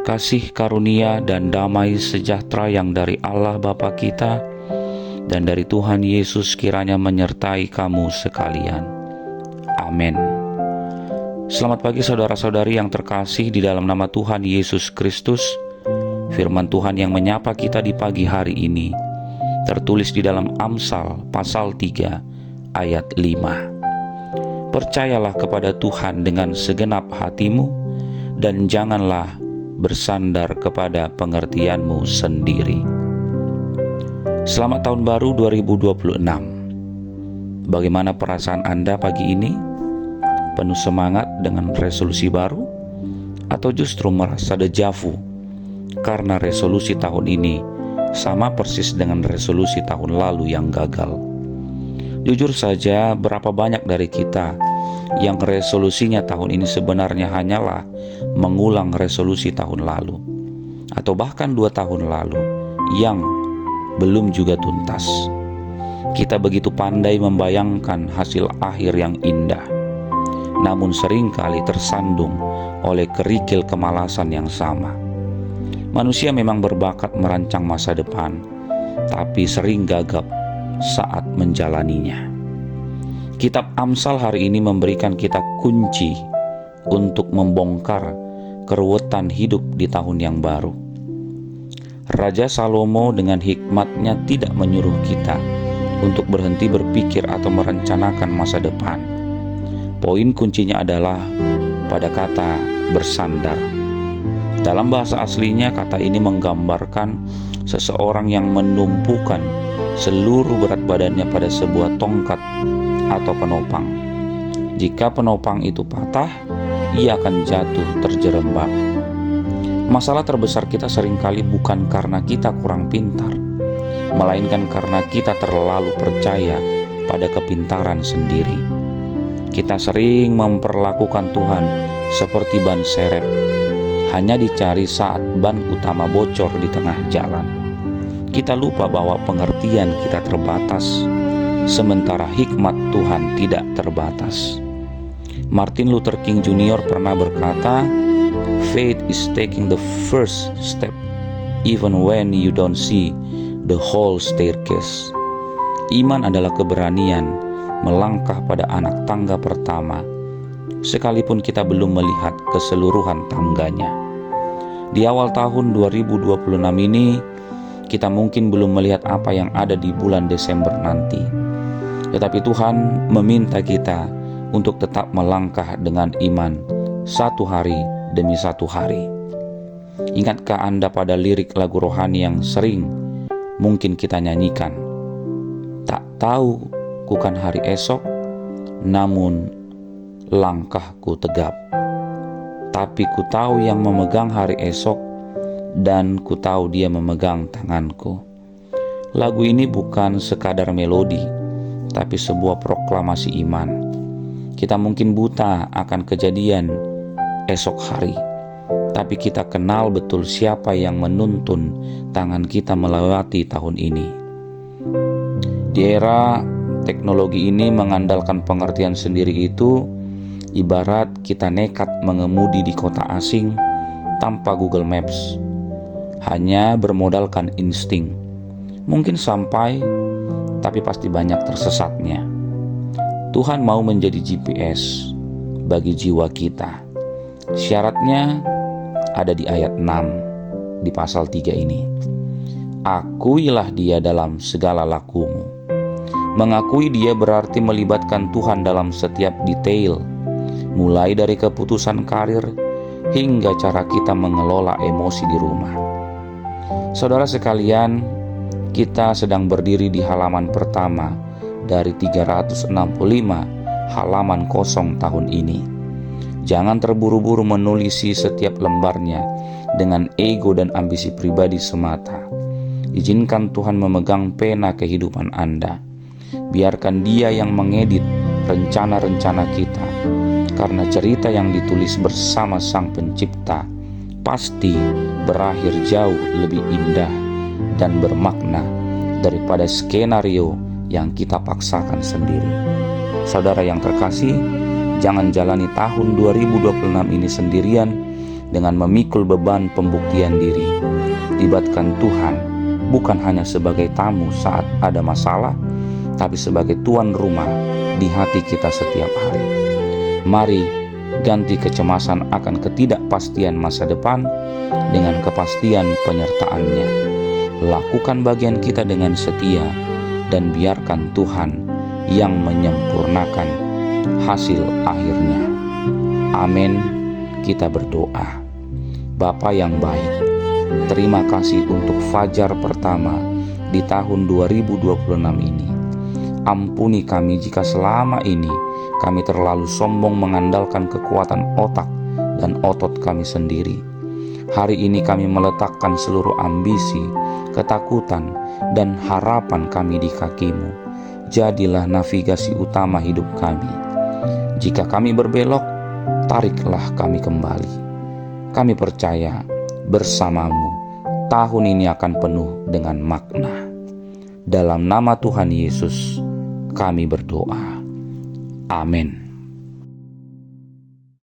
kasih karunia dan damai sejahtera yang dari Allah Bapa kita dan dari Tuhan Yesus kiranya menyertai kamu sekalian. Amin. Selamat pagi saudara-saudari yang terkasih di dalam nama Tuhan Yesus Kristus. Firman Tuhan yang menyapa kita di pagi hari ini tertulis di dalam Amsal pasal 3 ayat 5. Percayalah kepada Tuhan dengan segenap hatimu dan janganlah bersandar kepada pengertianmu sendiri. Selamat tahun baru 2026. Bagaimana perasaan Anda pagi ini? Penuh semangat dengan resolusi baru? Atau justru merasa dejavu karena resolusi tahun ini sama persis dengan resolusi tahun lalu yang gagal? Jujur saja, berapa banyak dari kita yang resolusinya tahun ini sebenarnya hanyalah mengulang resolusi tahun lalu, atau bahkan 2 tahun lalu yang belum juga tuntas. Kita begitu pandai membayangkan hasil akhir yang indah, namun seringkali tersandung oleh kerikil kemalasan yang sama. Manusia memang berbakat merancang masa depan, tapi sering gagap saat menjalaninya. Kitab Amsal hari ini memberikan kita kunci untuk membongkar keruwetan hidup di tahun yang baru. Raja Salomo dengan hikmatnya tidak menyuruh kita untuk berhenti berpikir atau merencanakan masa depan. Poin kuncinya adalah pada kata bersandar. Dalam bahasa aslinya, kata ini menggambarkan seseorang yang menumpukan seluruh berat badannya pada sebuah tongkat atau penopang. Jika penopang itu patah, ia akan jatuh terjerembab. Masalah terbesar kita seringkali bukan karena kita kurang pintar, melainkan karena kita terlalu percaya pada kepintaran sendiri. Kita sering memperlakukan Tuhan seperti ban serep, hanya dicari saat ban utama bocor di tengah jalan. Kita lupa bahwa pengertian kita terbatas, sementara hikmat Tuhan tidak terbatas. Martin Luther King Jr. pernah berkata, "Faith is taking the first step, even when you don't see the whole staircase." Iman adalah keberanian melangkah pada anak tangga pertama, sekalipun kita belum melihat keseluruhan tangganya. Di awal tahun 2026 ini, kita mungkin belum melihat apa yang ada di bulan Desember nanti. Tetapi Tuhan meminta kita untuk tetap melangkah dengan iman, satu hari demi satu hari. Ingatkah Anda pada lirik lagu rohani yang sering mungkin kita nyanyikan? Tak tahu kukan hari esok, namun langkahku tegap. Tapi ku tahu yang memegang hari esok, dan ku tahu dia memegang tanganku. Lagu ini bukan sekadar melodi, tapi sebuah proklamasi iman. Kita mungkin buta akan kejadian esok hari, tapi kita kenal betul siapa yang menuntun tangan kita melewati tahun ini. Di era teknologi ini mengandalkan pengertian sendiri itu ibarat kita nekat mengemudi di kota asing tanpa Google Maps, hanya bermodalkan insting. Mungkin sampai, tapi pasti banyak tersesatnya. Tuhan mau menjadi GPS bagi jiwa kita. Syaratnya ada di ayat 6 di pasal 3 ini. Akuilah dia dalam segala lakumu. Mengakui dia berarti melibatkan Tuhan dalam setiap detail, mulai dari keputusan karir hingga cara kita mengelola emosi di rumah. Saudara sekalian, kita sedang berdiri di halaman pertama dari 365 halaman kosong tahun ini. Jangan terburu-buru menulisi setiap lembarnya dengan ego dan ambisi pribadi semata. Izinkan Tuhan memegang pena kehidupan Anda. Biarkan Dia yang mengedit rencana-rencana kita, karena cerita yang ditulis bersama Sang Pencipta pasti berakhir jauh lebih indah dan bermakna daripada skenario yang kita paksakan sendiri. Saudara yang terkasih, jangan jalani tahun 2026 ini sendirian dengan memikul beban pembuktian diri. Libatkan Tuhan bukan hanya sebagai tamu saat ada masalah, tapi sebagai tuan rumah di hati kita setiap hari. Mari ganti kecemasan akan ketidakpastian masa depan dengan kepastian penyertaan-Nya. Lakukan bagian kita dengan setia dan biarkan Tuhan yang menyempurnakan hasil akhirnya. Amin. Kita berdoa. Bapa yang baik, terima kasih untuk fajar pertama di tahun 2026 ini. Ampuni kami jika selama ini kami terlalu sombong mengandalkan kekuatan otak dan otot kami sendiri. Hari ini kami meletakkan seluruh ambisi, ketakutan, dan harapan kami di kaki-Mu. Jadilah navigasi utama hidup kami. Jika kami berbelok, tariklah kami kembali. Kami percaya bersama-Mu tahun ini akan penuh dengan makna. Dalam nama Tuhan Yesus kami berdoa. Amin.